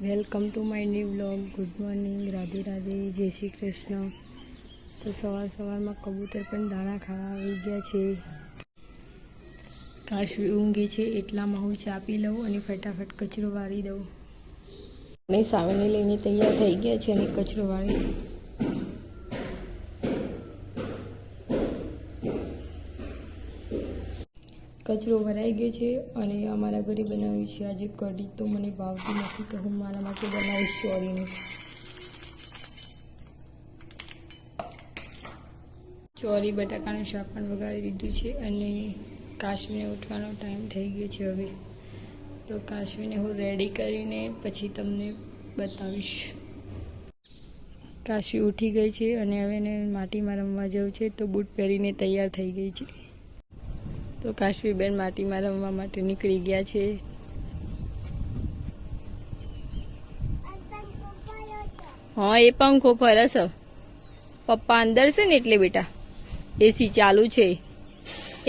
Welcome to my new vlog. Good morning, Radhe Radhe, જય શ્રી કૃષ્ણ. તો સવારમાં કબૂતર પણ દાણા ખાવા આવી ગયા છે. કાશવી ઊંઘી છે એટલામાં હું ચા પી લઉં અને ફટાફટ કચરો વાળી દઉં. અને સાવને લઈને તૈયાર થઈ ગયા છે અને કચરો વાળી કચરો ભરાઈ ગયો છે. અને અમારા ઘરે બનાવ્યું છે આજે કઢી. તો મને ભાવતી નથી તો હું મારા માટે બનાવીશ ચોરીનું. ચોરી બટાકાનું શાક પણ વઘારી દીધું છે અને કાશવીને ઉઠવાનો ટાઈમ થઈ ગયો છે હવે. તો કાશવીને હું રેડી કરીને પછી તમને બતાવીશ. કાશવી ઉઠી ગઈ છે અને હવે એને માટીમાં રમવા જવું છે તો બૂટ પહેરીને તૈયાર થઈ ગઈ છે. તો કાશવી બેન માટીમાં રમવા માટે નીકળી ગયા છે. હા, એ પંખો ફરે છે. પપ્પા અંદર છે ને એટલે બેટા એસી ચાલુ છે.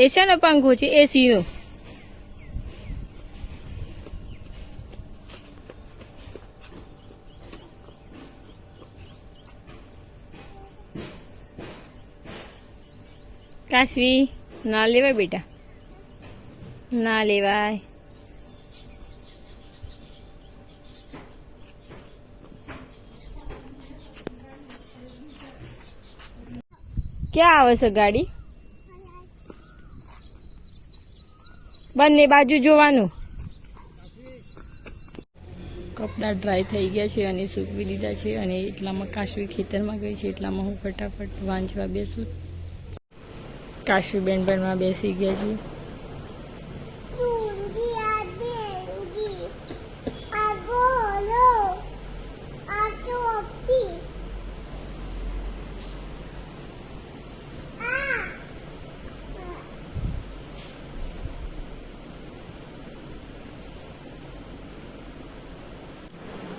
એ છે ને પંખો છે એસી નો. કાશવી ના લેવાય બેટા, ના લેવાય. ક્યાં આવે છે ગાડી? બંને બાજુ જોવાનું. કપડાં ડ્રાય થઈ ગયા છે અને સૂકવી દીધા છે અને એટલામાં કાશવી ખેતરમાં ગઈ છે. એટલામાં હું ફટાફટ વાંચવા બેસું. કાશવી બેન ભણવા બેસી ગયા છે.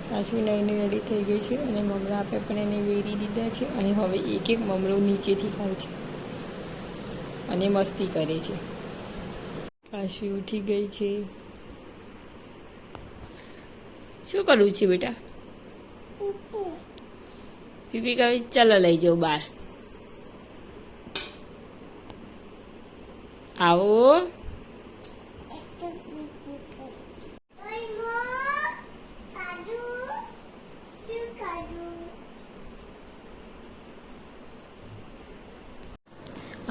કાશવી નઈને રેડી થઈ ગઈ છે અને મમરા આપે પણ એને વેરી દીધા છે અને હવે એક એક મમરો નીચેથી ખાય છે અને મસ્તી કરે છે. કાશવી ઉઠી ગઈ છે. શું કરવું છે બેટા? પીપી કહે ચાલો લઈ જાઓ બહાર. આવો.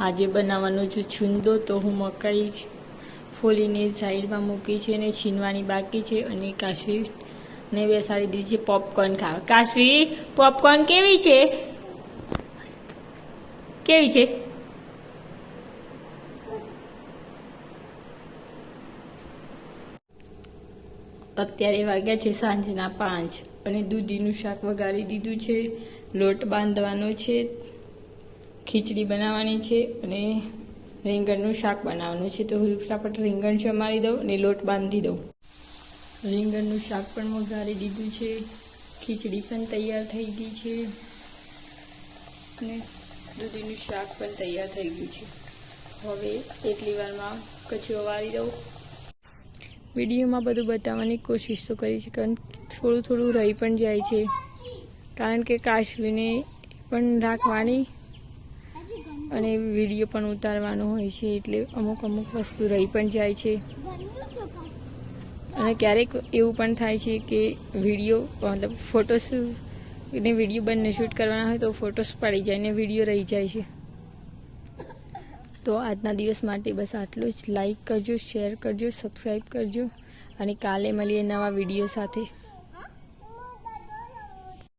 આજે બનાવવાનો છે છુંદો. તો હું મકાઈ ફોલીને સાઈડમાં મૂકી છે અને છીનવાની બાકી છે અને કાશવીને બેસાડી દીધી છે પોપકોર્ન ખાવા. કાશવી, પોપકોર્ન કેવી છે? કેવી છે? અત્યારે વાગ્યા છે સાંજના 5 અને દૂધીનું શાક વઘારી દીધું છે. લોટ બાંધવાનો છે, ખીચડી બનાવવાની છે અને રીંગણનું શાક બનાવવાનું છે. તો હું ફટાફટ રીંગણ સમારી દઉં અને લોટ બાંધી દઉં. રીંગણનું શાક પણ વઘારી દીધું છે, ખીચડી પણ તૈયાર થઈ ગઈ છે અને દૂધીનું શાક પણ તૈયાર થઈ ગયું છે. હવે એટલી વારમાં કચરો વાળી દઉં. વિડીયોમાં બધું બતાવવાની કોશિશ તો કરી છે કારણ થોડું રહી પણ જાય છે કારણ કે કાશવીને પણ રાખવાની અને વિડીયો પણ ઉતારવાનો હોય છે એટલે અમુક વસ્તુ રહી પણ જાય છે. અને ક્યારેક એવું પણ થાય છે કે વિડીયો મતલબ ફોટોસ ને વિડીયો બંને શૂટ કરવાના હોય તો ફોટોસ પડી જાય ને વિડીયો રહી જાય છે. તો આજના દિવસ માટે બસ આટલું જ. લાઈક કરજો, શેર કરજો, સબસ્ક્રાઈબ કરજો અને કાલે મળીએ નવા વિડીયો સાથે.